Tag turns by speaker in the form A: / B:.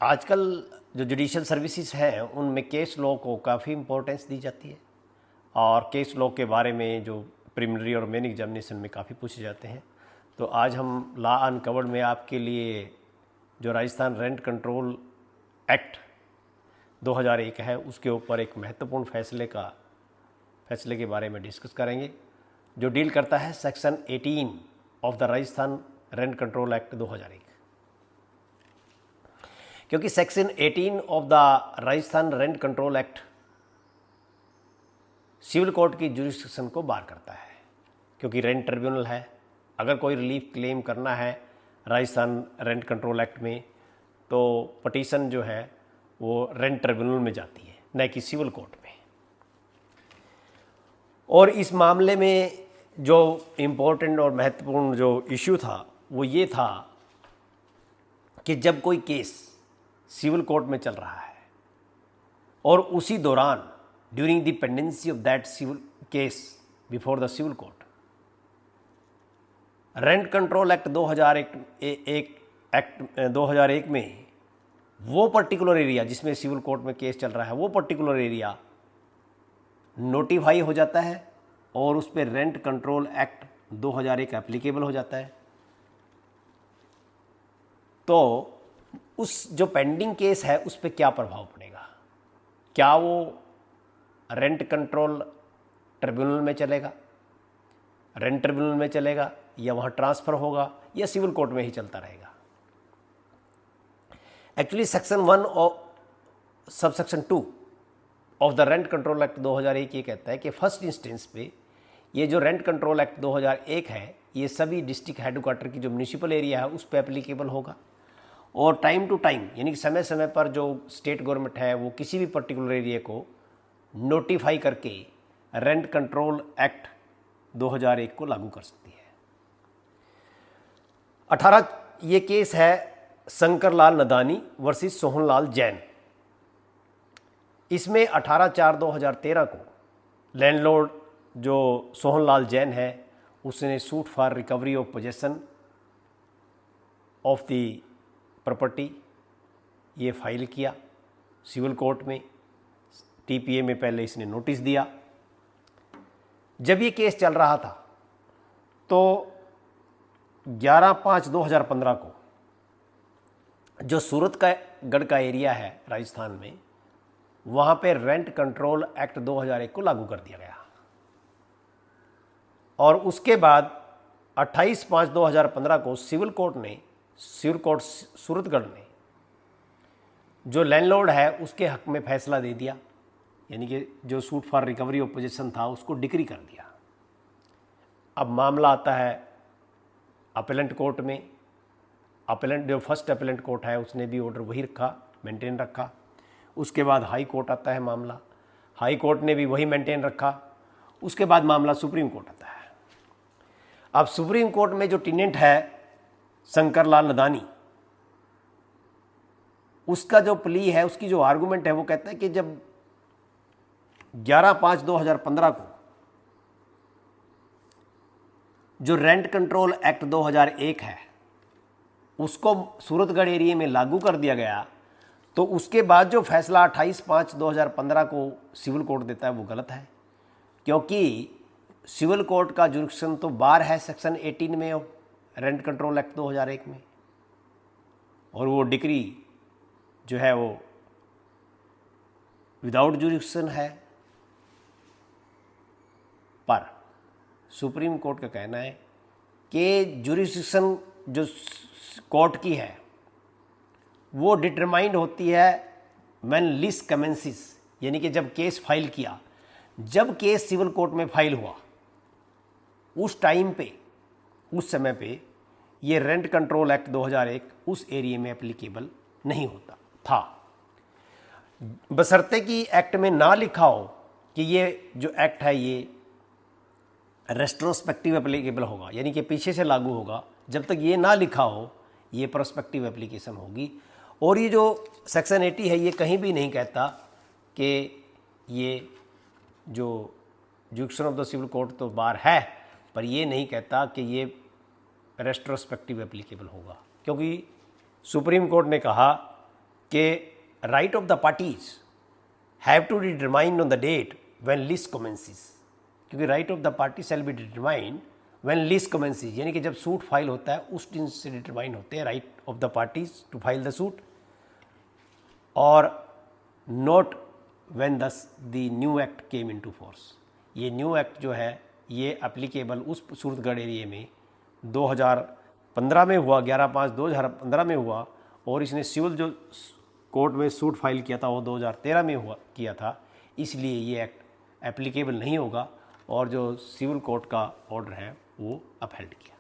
A: आजकल जो judicial services हैं उनमें केस लॉ को काफ़ी इम्पोर्टेंस दी जाती है और केस लॉ के बारे में जो प्रिलिमिनरी और मेन एग्जामिनेशन में काफ़ी पूछे जाते हैं। तो आज हम लॉ अनकवर्ड में आपके लिए जो राजस्थान रेंट कंट्रोल एक्ट 2001 है उसके ऊपर एक महत्वपूर्ण फैसले के बारे में डिस्कस करेंगे जो डील करता है section 18 of the Rajasthan rent control act 2001। क्योंकि section 18 of the Rajasthan rent control act civil court की जुरिस्डिक्शन को बार करता है, क्योंकि रेंट ट्रिब्यूनल है। अगर कोई रिलीफ क्लेम करना है राजस्थान रेंट कंट्रोल एक्ट में तो पटिशन जो है वो रेंट ट्रिब्यूनल में जाती है, न कि सिविल कोर्ट में। और इस मामले में जो इम्पोर्टेंट और महत्वपूर्ण जो इश्यू था वो ये था कि जब कोई केस सिविल कोर्ट में चल रहा है और उसी दौरान during the pendency of that civil case before the civil court, rent control act 2001 में वो पर्टिकुलर एरिया जिसमें सिविल कोर्ट में केस चल रहा है वो पर्टिकुलर एरिया नोटिफाई हो जाता है और उस पर रेंट कंट्रोल एक्ट 2001 एप्लीकेबल हो जाता है। तो उस जो पेंडिंग केस है उस पर क्या प्रभाव पड़ेगा? क्या वो रेंट कंट्रोल ट्रिब्यूनल में चलेगा, रेंट ट्रिब्यूनल में चलेगा, या वहाँ ट्रांसफ़र होगा, या सिविल कोर्ट में ही चलता रहेगा? एक्चुअली सेक्शन 1 और subsection 2 of the rent control act 2001 ये कहता है कि फर्स्ट इंस्टेंस पे ये जो रेंट कंट्रोल एक्ट 2001 है ये सभी डिस्ट्रिक्ट हेडक्वार्टर की जो म्यूनिसिपल एरिया है उस पर एप्लीकेबल होगा। और टाइम टू टाइम यानी कि समय समय पर जो स्टेट गवर्नमेंट है वो किसी भी पर्टिकुलर एरिया को नोटिफाई करके रेंट कंट्रोल एक्ट 2001 को लागू कर सकती है। 18 ये केस है शंकर लाल नदानी वर्सेस सोहनलाल जैन। इसमें 18/4/2013 को लैंडलॉर्ड जो सोहनलाल जैन है उसने suit for recovery of possession of the property ये फाइल किया सिविल कोर्ट में। टीपीए में पहले इसने नोटिस दिया। जब ये केस चल रहा था तो 11/5/2015 को जो सूरतगढ़ का एरिया है राजस्थान में वहाँ पे रेंट कंट्रोल एक्ट 2001 को लागू कर दिया गया। और उसके बाद 28/5/2015 को सिविल कोर्ट सूरतगढ़ ने जो लैंडलॉर्ड है उसके हक में फैसला दे दिया, यानी कि जो suit for recovery of possession था उसको डिक्री कर दिया। अब मामला आता है अपेलेंट कोर्ट में। अपेलेंट जो फर्स्ट अपेलेंट कोर्ट है उसने भी ऑर्डर वही रखा, मेंटेन रखा। उसके बाद हाई कोर्ट आता है मामला, हाई कोर्ट ने भी वही मेंटेन रखा। उसके बाद मामला सुप्रीम कोर्ट आता है। अब सुप्रीम कोर्ट में जो टेनेंट है शंकर लाल नदानी, उसका जो प्ली है, उसकी जो आर्गूमेंट है वो कहता है कि जब 11/5/2015 को जो रेंट कंट्रोल एक्ट 2001 है उसको सूरतगढ़ एरिया में लागू कर दिया गया तो उसके बाद जो फैसला 28/5/2015 को सिविल कोर्ट देता है वो गलत है, क्योंकि सिविल कोर्ट का जुरिस्डिक्शन तो बार है सेक्शन 18 में रेंट कंट्रोल एक्ट 2001 में, और वो डिक्री जो है वो विदाउट जुरिस्डिक्शन है। पर सुप्रीम कोर्ट का कहना है कि जुरिस्डिक्शन जो कोर्ट की है वो डिटरमाइंड होती है व्हेन लीज कमेंसिस, यानी कि जब केस फाइल किया, जब केस सिविल कोर्ट में फाइल हुआ उस टाइम पे, उस समय पे ये रेंट कंट्रोल एक्ट 2001 उस एरिया में एप्लीकेबल नहीं होता था, बशर्ते कि एक्ट में ना लिखा हो कि ये जो एक्ट है ये रेट्रोस्पेक्टिव एप्लीकेबल होगा, यानी कि पीछे से लागू होगा। जब तक ये ना लिखा हो ये प्रोस्पेक्टिव एप्लीकेशन होगी। और ये जो सेक्शन 80 है ये कहीं भी नहीं कहता कि ये जो jurisdiction of the civil court तो बार है, पर ये नहीं कहता कि ये रेट्रोस्पेक्टिव एप्लीकेबल होगा, क्योंकि सुप्रीम कोर्ट ने कहा कि right of the parties have to determine on the date when lease commences, क्योंकि right of the party shall be determine when lease commences, यानी कि जब सूट फाइल होता है उस दिन से डिटरमाइन होते हैं right of the parties to file the suit, और not when the new act came into force. ये न्यू एक्ट जो है ये एप्लीकेबल उस सूरतगढ़ एरिया में 2015 में हुआ, 11/5/2015 में हुआ, और इसने सिविल जो कोर्ट में सूट फाइल किया था वो 2013 में किया था, इसलिए ये एक्ट एप्लीकेबल नहीं होगा और जो सिविल कोर्ट का ऑर्डर है वो अपहेल्ड किया।